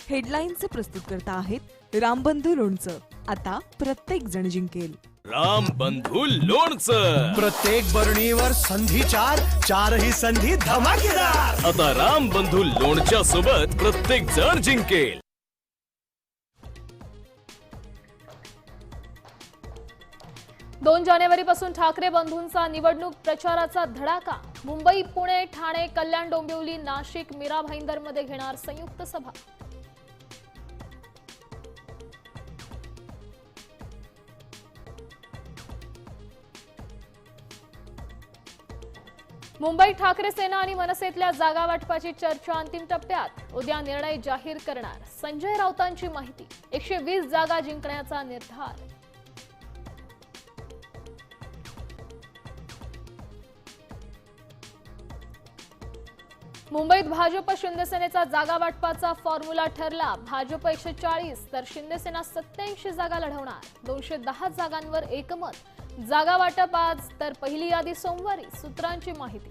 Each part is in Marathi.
हेडलाईन्सचे प्रस्तुत करता आहेत रामबंधू लोणचं. आता प्रत्येक जण जिंकेल. रामबंधू लोणचं. प्रत्येक बरणीवर संधी चार, चारही संधी धमाकेदार. आता रामबंधू लोणच्या सोबत प्रत्येक जण जिंकेल. 2 जानेवारीपासून ठाकरे बंधूंचा निवडणूक प्रचाराचा धडाका. मुंबई, पुणे, ठाणे, कल्याण, डोंबिवली, नाशिक, मीरा भाईंदरमध्ये घेणार संयुक्त सभा. मुंबईत ठाकरे सेना आणि मनसेतल्या जागा वाटपाची चर्चा अंतिम टप्प्यात. उद्या निर्णय जाहीर करणार. संजय राऊतांची माहिती. 120 जागा जिंकण्याचा निर्धार. मुंबईत भाजप शिंदेसेनेचा जागा वाटपाचा फॉर्म्युला ठरला. भाजप 140 तर शिंदेसेना 87 जागा लढवणार. 210 जागांवर एकमत. जागा वाटप आज तर पहिली यादी सोमवारी. सूत्रांची माहिती.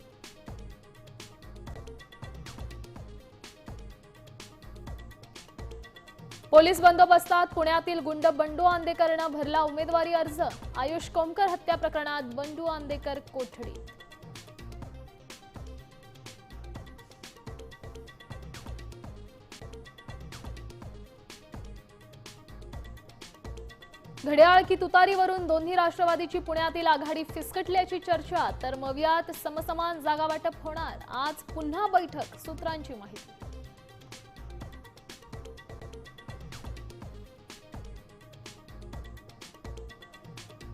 पोलीस बंदोबस्तात पुण्यातील गुंड बंडू आंदेकरनं भरला उमेदवारी अर्ज. आयुष कोमकर हत्या प्रकरणात बंडू आंदेकर कोठडीत. घड्याळ की तुतारीवरून दोन्ही राष्ट्रवादीची पुण्यातील आघाडी फिसकटल्याची चर्चा. तर मवियात समसमान जागा वाटप होणार. आज पुन्हा बैठक. सूत्रांची माहिती.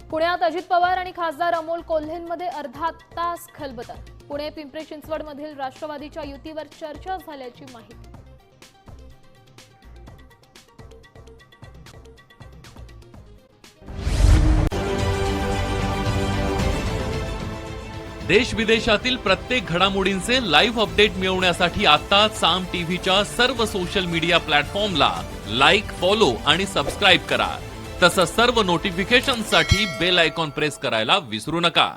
पुण्यात अजित पवार आणि खासदार अमोल कोल्हेंमध्ये अर्धा तास खलबतं. पुणे पिंपरी चिंचवड मधील राष्ट्रवादीच्या युतीवर चर्चा झाल्याची माहिती. देश विदेशातील प्रत्येक घडामोडींचे लाईव्ह अपडेट मिळवण्यासाठी आता साम टीव्हीच्या सर्व सोशल मीडिया प्लॅटफॉर्मला लाईक, फॉलो आणि सबस्क्राईब करा. तसंच सर्व नोटिफिकेशनसाठी बेल आयकॉन प्रेस करायला विसरू नका.